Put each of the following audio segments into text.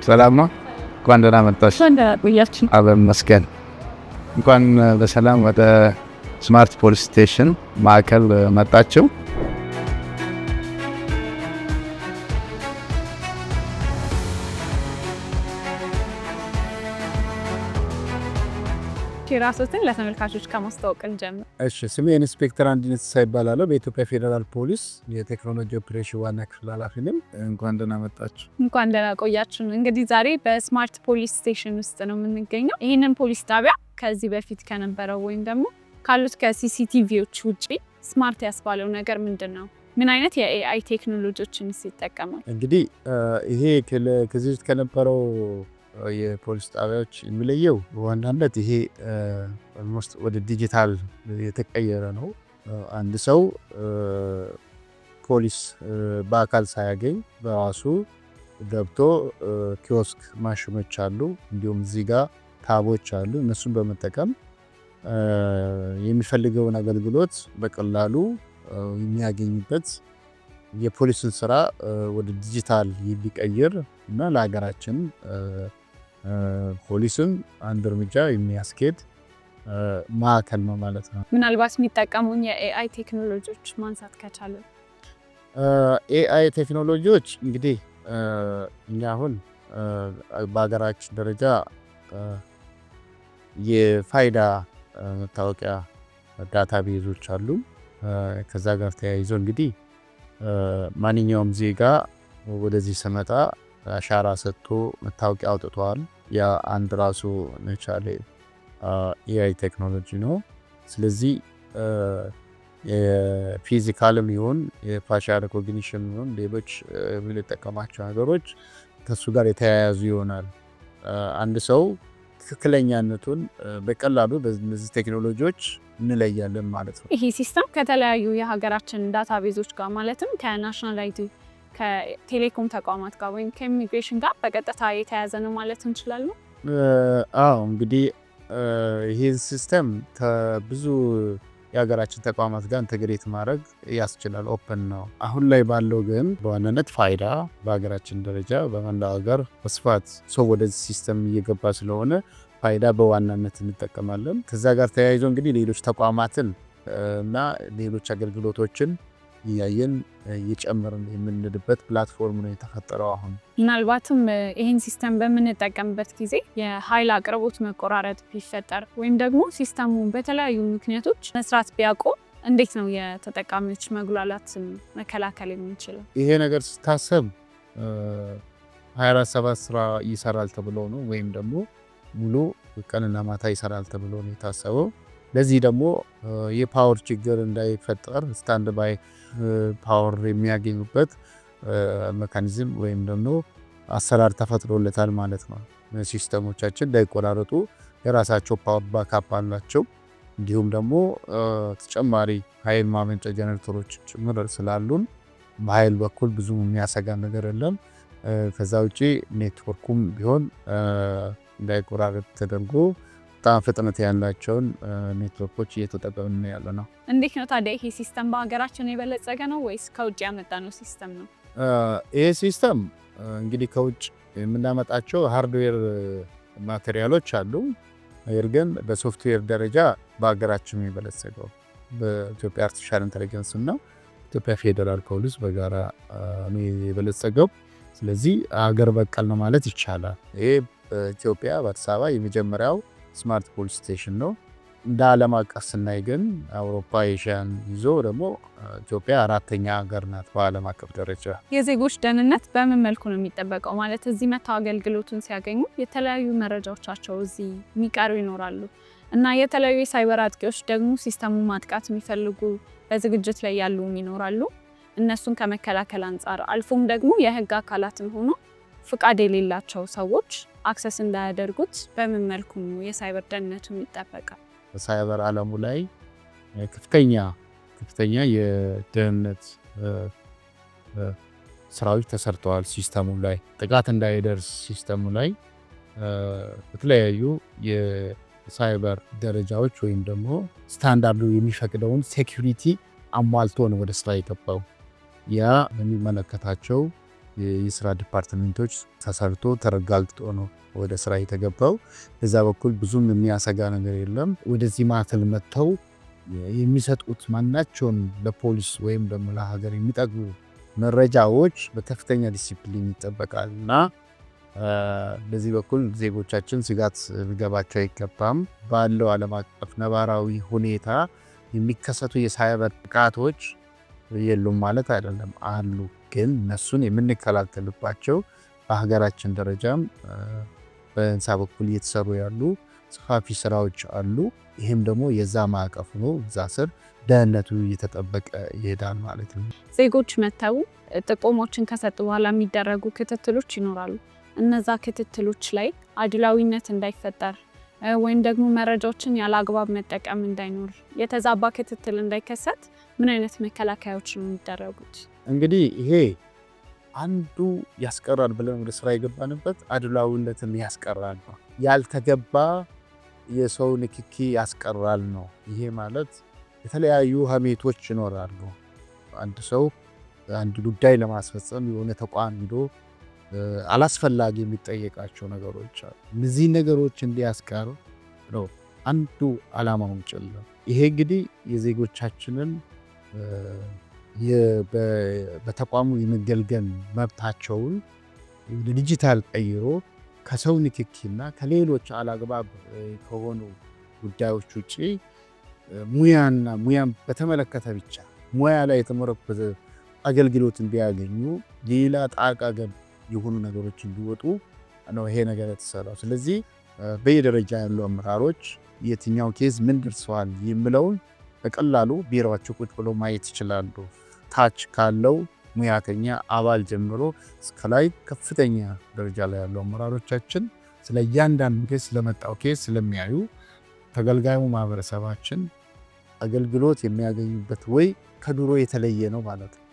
ሰላም ነው። እንኳን ደህና መጣሽ። ቆያችን አብረን መስገን እንኳን በሰላም ወደ ስማርት ፖሊስ ስቴሽን ማዕከል መጣችሁ። ራስዎትን ለተመልካቾች ከማስተዋወቅ እንጀምር። እሺ፣ ስሜ ኢንስፔክተር አንድነት ይባላል። በኢትዮጵያ ፌደራል ፖሊስ የቴክኖሎጂ ኦፕሬሽን ዋና ክፍል ኃላፊ ነኝ። እንኳን ደህና መጣችሁ። እንኳን ደህና ቆያችሁ። እንግዲህ ዛሬ በስማርት ፖሊስ ስቴሽን ውስጥ ነው የምንገኘው። ይህንን ፖሊስ ጣቢያ ከዚህ በፊት ከነበረው ወይም ደግሞ ካሉት ከሲሲቲቪዎች ውጪ ስማርት ያስባለው ነገር ምንድን ነው? ምን አይነት የኤአይ ቴክኖሎጂዎችን ይጠቀማል? እንግዲህ ይሄ ከዚህ በፊት ከነበረው የፖሊስ ጣቢያዎች የሚለየው በዋናነት ይሄ ኦልሞስት ወደ ዲጂታል የተቀየረ ነው። አንድ ሰው ፖሊስ በአካል ሳያገኝ በራሱ ገብቶ ኪዮስክ ማሽኖች አሉ፣ እንዲሁም እዚህ ጋር ታቦች አሉ። እነሱን በመጠቀም የሚፈልገውን አገልግሎት በቀላሉ የሚያገኝበት የፖሊስን ስራ ወደ ዲጂታል የሚቀይር እና ለሀገራችን ፖሊስን አንድ እርምጃ የሚያስኬድ ማዕከል ነው ማለት ነው። ምናልባት የሚጠቀሙን የኤአይ ቴክኖሎጂዎች ማንሳት ከቻለ? ኤአይ ቴክኖሎጂዎች እንግዲህ እኛ አሁን በሀገራችን ደረጃ የፋይዳ መታወቂያ ዳታ ቤዞች አሉ። ከዛ ጋር ተያይዞ እንግዲህ ማንኛውም ዜጋ ወደዚህ ስመጣ አሻራ ሰጥቶ መታወቂያ አውጥቷል። ያ አንድ ራሱ ነቻለ ኤአይ ቴክኖሎጂ ነው። ስለዚህ የፊዚካልም ይሁን የፋሻል ሪኮግኒሽን ይሁን ሌሎች የምንጠቀማቸው ነገሮች ከሱ ጋር የተያያዙ ይሆናል። አንድ ሰው ትክክለኛነቱን በቀላሉ በእነዚህ ቴክኖሎጂዎች እንለያለን ማለት ነው። ይሄ ሲስተም ከተለያዩ የሀገራችን ዳታቤዞች ጋር ማለትም ከናሽናል አይዲ ከቴሌኮም ተቋማት ጋር ወይም ከኢሚግሬሽን ጋር በቀጥታ የተያያዘ ነው ማለት እንችላለን? አዎ፣ እንግዲህ ይሄ ሲስተም ከብዙ የሀገራችን ተቋማት ጋር ኢንተግሬት ማድረግ ያስችላል። ኦፕን ነው። አሁን ላይ ባለው ግን በዋናነት ፋይዳ በሀገራችን ደረጃ በመላው ሀገር በስፋት ሰው ወደዚህ ሲስተም እየገባ ስለሆነ ፋይዳ በዋናነት እንጠቀማለን። ከዛ ጋር ተያይዞ እንግዲህ ሌሎች ተቋማትን እና ሌሎች አገልግሎቶችን እያየን እየጨመርን የምንልበት ፕላትፎርም ነው የተፈጠረው። አሁን ምናልባትም ይህን ሲስተም በምንጠቀምበት ጊዜ የኃይል አቅርቦት መቆራረጥ ቢፈጠር ወይም ደግሞ ሲስተሙ በተለያዩ ምክንያቶች መስራት ቢያቆም እንዴት ነው የተጠቃሚዎች መጉላላትን መከላከል የምንችለው? ይሄ ነገር ስታሰብ 24/7 ስራ ይሰራል ተብሎ ነው ወይም ደግሞ ሙሉ ቀንና ማታ ይሰራል ተብሎ ነው የታሰበው። ለዚህ ደግሞ የፓወር ችግር እንዳይፈጠር ስታንድ ባይ ፓወር የሚያገኙበት ሜካኒዝም ወይም ደግሞ አሰራር ተፈጥሮለታል ማለት ነው። ሲስተሞቻችን እንዳይቆራረጡ የራሳቸው ፓወር ባካፕ አላቸው። እንዲሁም ደግሞ ተጨማሪ ኃይል ማመንጫ ጀነሬተሮች ጭምር ስላሉን በኃይል በኩል ብዙ የሚያሰጋ ነገር የለም። ከዛ ውጪ ኔትወርኩም ቢሆን እንዳይቆራረጥ ተደርጎ በጣም ፍጥነት ያላቸውን ኔትወርኮች እየተጠቀምን ያለ ነው። እንዴት ነው ታዲያ ይሄ ሲስተም በሀገራችን የበለጸገ ነው ወይስ ከውጭ ያመጣ ነው ሲስተም ነው? ይሄ ሲስተም እንግዲህ ከውጭ የምናመጣቸው ሃርድዌር ማቴሪያሎች አሉ። ነገር ግን በሶፍትዌር ደረጃ በሀገራችን የበለጸገው በኢትዮጵያ አርቲፊሻል ኢንተለጀንስ እና ኢትዮጵያ ፌደራል ፖሊስ በጋራ ነው የበለጸገው። ስለዚህ ሀገር በቀል ነው ማለት ይቻላል። ይሄ በኢትዮጵያ በአዲስ አበባ የመጀመሪያው ስማርት ፖሊስ ስቴሽን ነው። እንደ ዓለም አቀፍ ስናይ ግን አውሮፓ፣ ኤዥያን ይዞ ደግሞ ኢትዮጵያ አራተኛ ሀገር ናት በዓለም አቀፍ ደረጃ። የዜጎች ደህንነት በምን መልኩ ነው የሚጠበቀው? ማለት እዚህ መጥተው አገልግሎቱን ሲያገኙ የተለያዩ መረጃዎቻቸው እዚህ የሚቀሩ ይኖራሉ እና የተለያዩ የሳይበር አጥቂዎች ደግሞ ሲስተሙ ማጥቃት የሚፈልጉ በዝግጅት ላይ ያሉ ይኖራሉ። እነሱን ከመከላከል አንጻር አልፎም ደግሞ የህግ አካላትም ሆኖ ፍቃድ የሌላቸው ሰዎች አክሰስ እንዳያደርጉት በምን መልኩ ነው የሳይበር ደህንነቱ የሚጠበቀው? በሳይበር ዓለሙ ላይ ከፍተኛ የደህንነት ስራዎች ተሰርተዋል። ሲስተሙ ላይ ጥቃት እንዳይደርስ ሲስተሙ ላይ በተለያዩ የሳይበር ደረጃዎች ወይም ደግሞ ስታንዳርዱ የሚፈቅደውን ሴኩሪቲ አሟልቶ ነው ወደ ስራ የገባው። ያ በሚመለከታቸው የስራ ዲፓርትመንቶች ተሰርቶ ተረጋግጦ ነው ወደ ስራ የተገባው። በዛ በኩል ብዙም የሚያሰጋ ነገር የለም። ወደዚህ ማዕከል መጥተው የሚሰጡት ማናቸውን ለፖሊስ ወይም ደግሞ ለሀገር የሚጠቅሙ መረጃዎች በከፍተኛ ዲሲፕሊን ይጠበቃል እና በዚህ በኩል ዜጎቻችን ስጋት ሊገባቸው አይገባም። ባለው ዓለም አቀፍ ነባራዊ ሁኔታ የሚከሰቱ የሳይበር ጥቃቶች የሉም ማለት አይደለም፣ አሉ። ግን እነሱን የምንከላከልባቸው በሀገራችን ደረጃም በህንፃ በኩል እየተሰሩ ያሉ ሰፋፊ ስራዎች አሉ። ይህም ደግሞ የዛ ማዕቀፍ ነው። እዛ ስር ደህንነቱ እየተጠበቀ ይሄዳል ማለት ነው። ዜጎች መተው ጥቆሞችን ከሰጡ በኋላ የሚደረጉ ክትትሎች ይኖራሉ። እነዛ ክትትሎች ላይ አድላዊነት እንዳይፈጠር ወይም ደግሞ መረጃዎችን ያለ አግባብ መጠቀም እንዳይኖር፣ የተዛባ ክትትል እንዳይከሰት ምን አይነት መከላከያዎች ነው የሚደረጉት? እንግዲህ ይሄ አንዱ ያስቀራል ብለን ወደ ስራ የገባንበት አድላዊነትን ያስቀራል ነው። ያልተገባ የሰው ንክኪ ያስቀራል ነው። ይሄ ማለት የተለያዩ ሀሜቶች ይኖራሉ። አንድ ሰው አንድ ጉዳይ ለማስፈጸም የሆነ ተቋም ሄዶ አላስፈላጊ የሚጠየቃቸው ነገሮች አሉ። እነዚህ ነገሮች እንዲያስቀር ነው አንዱ ዓላማውን ጭምር። ይሄ እንግዲህ የዜጎቻችንን በተቋሙ የመገልገል መብታቸውን ወደ ዲጂታል ቀይሮ ከሰው ንክኪና ከሌሎች አላግባብ ከሆኑ ጉዳዮች ውጪ ሙያን በተመለከተ ብቻ ሙያ ላይ የተመረኮዘ አገልግሎት እንዲያገኙ ሌላ ጣልቃ ገብ የሆኑ ነገሮች እንዲወጡ ነው ይሄ ነገር የተሰራው። ስለዚህ በየደረጃ ያሉ አመራሮች የትኛው ኬዝ ምን ደርሰዋል የሚለውን በቀላሉ ቢሮአቸው ቁጭ ብሎ ማየት ይችላሉ። ታች ካለው ሙያተኛ አባል ጀምሮ እስከ ላይ ከፍተኛ ደረጃ ላይ ያሉ አመራሮቻችን ስለ እያንዳንዱ ኬዝ ስለመጣው ኬዝ ስለሚያዩ ተገልጋዩ ማህበረሰባችን አገልግሎት የሚያገኙበት ወይ ከድሮ የተለየ ነው ማለት ነው።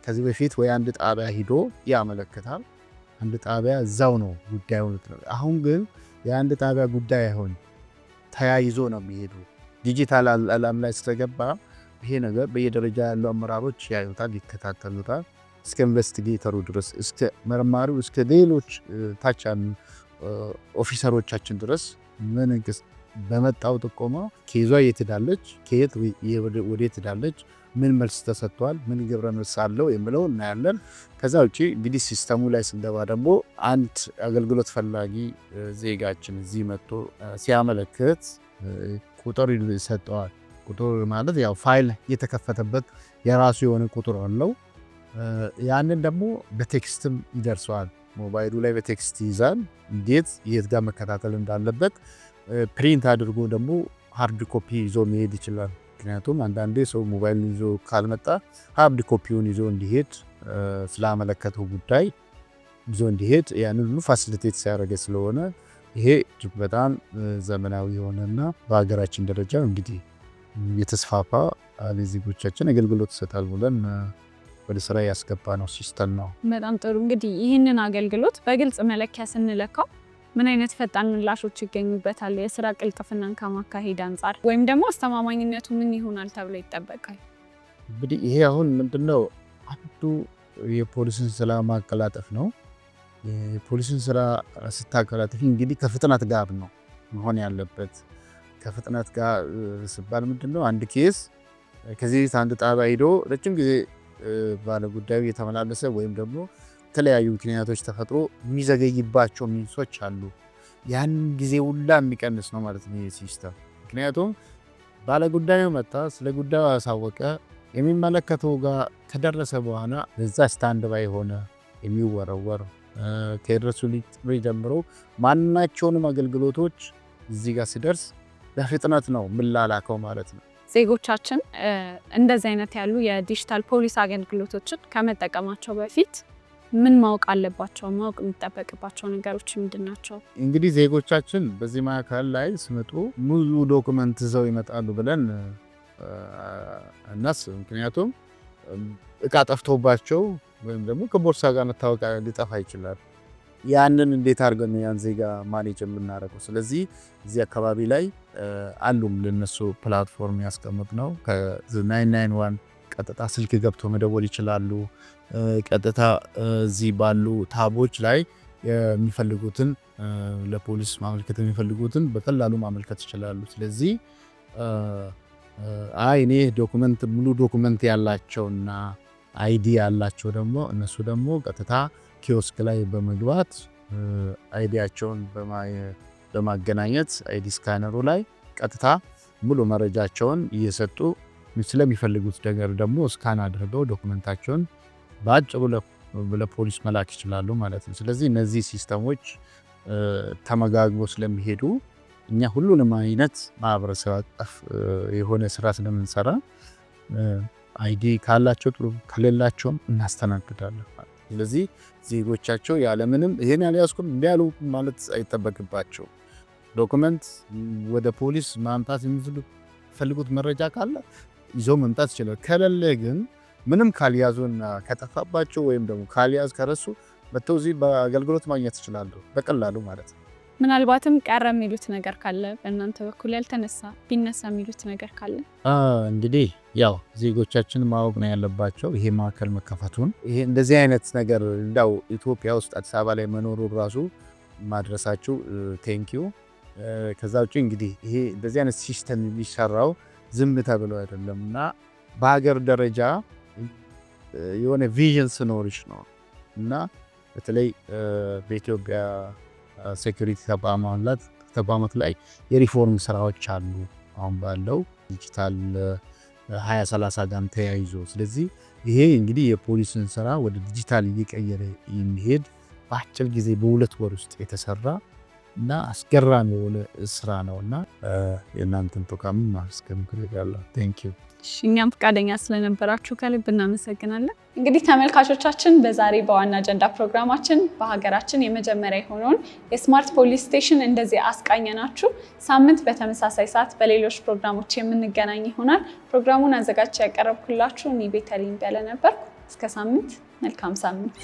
ከዚህ በፊት ወይ አንድ ጣቢያ ሂዶ ያመለክታል፣ አንድ ጣቢያ እዛው ነው ጉዳዩን። አሁን ግን የአንድ ጣቢያ ጉዳይ አይሆን ተያይዞ ነው የሚሄዱ። ዲጂታል ዓለም ላይ ስለገባ ይሄ ነገር በየደረጃ ያሉ አመራሮች ያዩታል፣ ይከታተሉታል። እስከ ኢንቨስቲጌተሩ ድረስ እስከ መርማሪው እስከ ሌሎች ታች ያሉ ኦፊሰሮቻችን ድረስ መንግስት በመጣው ጥቆማ ኬዟ የት ሄዳለች፣ ከየት ወዴት ሄዳለች፣ ምን መልስ ተሰጥቷል፣ ምን ግብረ መልስ አለው የሚለው እናያለን። ከዛ ውጪ እንግዲህ ሲስተሙ ላይ ስንገባ ደግሞ አንድ አገልግሎት ፈላጊ ዜጋችን እዚህ መጥቶ ሲያመለክት ቁጥር ይሰጠዋል። ቁጥር ማለት ያው ፋይል የተከፈተበት የራሱ የሆነ ቁጥር አለው። ያንን ደግሞ በቴክስትም ይደርሰዋል። ሞባይሉ ላይ በቴክስት ይዛል፣ እንዴት የት ጋር መከታተል እንዳለበት ፕሪንት አድርጎ ደግሞ ሃርድ ኮፒ ይዞ መሄድ ይችላል። ምክንያቱም አንዳንዴ ሰው ሞባይል ይዞ ካልመጣ ሃርድ ኮፒውን ይዞ እንዲሄድ ስላመለከተው ጉዳይ ይዞ እንዲሄድ ያንን ሁሉ ፋሲሊቴት ሲያደርገ ስለሆነ ይሄ እጅግ በጣም ዘመናዊ የሆነና በሀገራችን ደረጃ እንግዲህ የተስፋፋ ለዜጎቻችን አገልግሎት ይሰጣል ብለን ወደ ስራ ያስገባ ነው ሲስተም ነው። በጣም ጥሩ። እንግዲህ ይህንን አገልግሎት በግልጽ መለኪያ ስንለካው ምን አይነት ፈጣን ምላሾች ይገኙበታል? የስራ ቅልጥፍናን ከማካሄድ አንጻር ወይም ደግሞ አስተማማኝነቱ ምን ይሆናል ተብሎ ይጠበቃል? እንግዲህ ይሄ አሁን ምንድነው አንዱ የፖሊስን ስራ ማቀላጠፍ ነው። የፖሊስን ስራ ስታቀላጥፍ እንግዲህ ከፍጥነት ጋር ነው መሆን ያለበት። ከፍጥነት ጋር ሲባል ምንድነው አንድ ኬስ ከዚህ አንድ ጣቢያ ሄዶ ረጅም ጊዜ ባለ ጉዳዩ የተመላለሰ ወይም ደግሞ የተለያዩ ምክንያቶች ተፈጥሮ የሚዘገይባቸው ሚንሶች አሉ። ያን ጊዜ ሁላ የሚቀንስ ነው ማለት ነው ይህ ሲስተም። ምክንያቱም ባለ ጉዳዩ መጣ፣ ስለ ጉዳዩ አሳወቀ፣ የሚመለከተው ጋር ከደረሰ በኋላ እዛ ስታንድ ባይ ሆነ የሚወረወር ከደረሱ ጥሪ ጀምሮ ማናቸውንም አገልግሎቶች እዚህ ጋር ሲደርስ በፍጥነት ነው ምላላከው ማለት ነው። ዜጎቻችን እንደዚህ አይነት ያሉ የዲጂታል ፖሊስ አገልግሎቶችን ከመጠቀማቸው በፊት ምን ማወቅ አለባቸው? ማወቅ የሚጠበቅባቸው ነገሮች ምንድን ናቸው? እንግዲህ ዜጎቻችን በዚህ ማዕከል ላይ ሲመጡ ሙሉ ዶክመንት ይዘው ይመጣሉ ብለን እናስብ። ምክንያቱም እቃ ጠፍቶባቸው ወይም ደግሞ ከቦርሳ ጋር መታወቂያ ሊጠፋ ይችላል። ያንን እንዴት አድርገን ያን ዜጋ ማኔጅ የምናደርገው? ስለዚህ እዚህ አካባቢ ላይ አሉም ለነሱ ፕላትፎርም ያስቀምጥ ነው ከ991 ቀጥታ ስልክ ገብቶ መደወል ይችላሉ። ቀጥታ እዚህ ባሉ ታቦች ላይ የሚፈልጉትን ለፖሊስ ማመልከት የሚፈልጉትን በቀላሉ ማመልከት ይችላሉ። ስለዚህ እኔ ዶክመንት ሙሉ ዶክመንት ያላቸውና አይዲ ያላቸው ደግሞ እነሱ ደግሞ ቀጥታ ኪዮስክ ላይ በመግባት አይዲያቸውን በማገናኘት አይዲ ስካነሩ ላይ ቀጥታ ሙሉ መረጃቸውን እየሰጡ ስለሚፈልጉት ነገር ደግሞ ስካን አድርገው ዶክመንታቸውን በአጭሩ ለፖሊስ መላክ ይችላሉ ማለት ነው። ስለዚህ እነዚህ ሲስተሞች ተመጋግቦ ስለሚሄዱ እኛ ሁሉንም አይነት ማህበረሰብ አቀፍ የሆነ ስራ ስለምንሰራ አይዲ ካላቸው ጥሩ ከሌላቸውም እናስተናግዳለን። ስለዚህ ዜጎቻቸው ያለምንም ይሄን ያልያዝኩም እንዲያሉ ማለት አይጠበቅባቸው። ዶክመንት ወደ ፖሊስ ማምጣት የሚፈልጉት መረጃ ካለ ይዘው መምጣት ይችላል። ከሌለ ግን ምንም ካልያዙና ከጠፋባቸው ወይም ደግሞ ካልያዝ ከረሱ መተው እዚህ በአገልግሎት ማግኘት ይችላሉ በቀላሉ ማለት ነው። ምናልባትም ቀረ የሚሉት ነገር ካለ በእናንተ በኩል ያልተነሳ ቢነሳ የሚሉት ነገር ካለ? እንግዲህ ያው ዜጎቻችን ማወቅ ነው ያለባቸው ይሄ ማዕከል መከፈቱን። ይሄ እንደዚህ አይነት ነገር እንዳው ኢትዮጵያ ውስጥ አዲስ አበባ ላይ መኖሩ ራሱ ማድረሳችሁ ቴንኪዩ። ከዛ ውጪ እንግዲህ ይሄ እንደዚህ አይነት ሲስተም የሚሰራው ዝም ተብሎ አይደለም እና በሀገር ደረጃ የሆነ ቪዥን ስኖርሽ ነው እና በተለይ በኢትዮጵያ ሴኩሪቲ ተቋማት ላይ የሪፎርም ስራዎች አሉ አሁን ባለው ዲጂታል 2030 ጋር ተያይዞ። ስለዚህ ይሄ እንግዲህ የፖሊስን ስራ ወደ ዲጂታል እየቀየረ የሚሄድ በአጭር ጊዜ በ2 ወር ውስጥ የተሰራ እና አስገራሚ የሆነ ስራ ነውና የእናንተን ተቋም ማስከም ከለጋለሁ። ቴንክ ዩ። እኛም ፈቃደኛ ስለነበራችሁ ከልብ እናመሰግናለን። እንግዲህ ተመልካቾቻችን በዛሬ በዋና አጀንዳ ፕሮግራማችን በሀገራችን የመጀመሪያ የሆነውን የስማርት ፖሊስ ስቴሽን እንደዚህ አስቃኘናችሁ። ሳምንት በተመሳሳይ ሰዓት በሌሎች ፕሮግራሞች የምንገናኝ ይሆናል። ፕሮግራሙን አዘጋጅቼ ያቀረብኩላችሁ እኔ ቤተልሔም በለ ነበርኩ። እስከ ሳምንት፣ መልካም ሳምንት።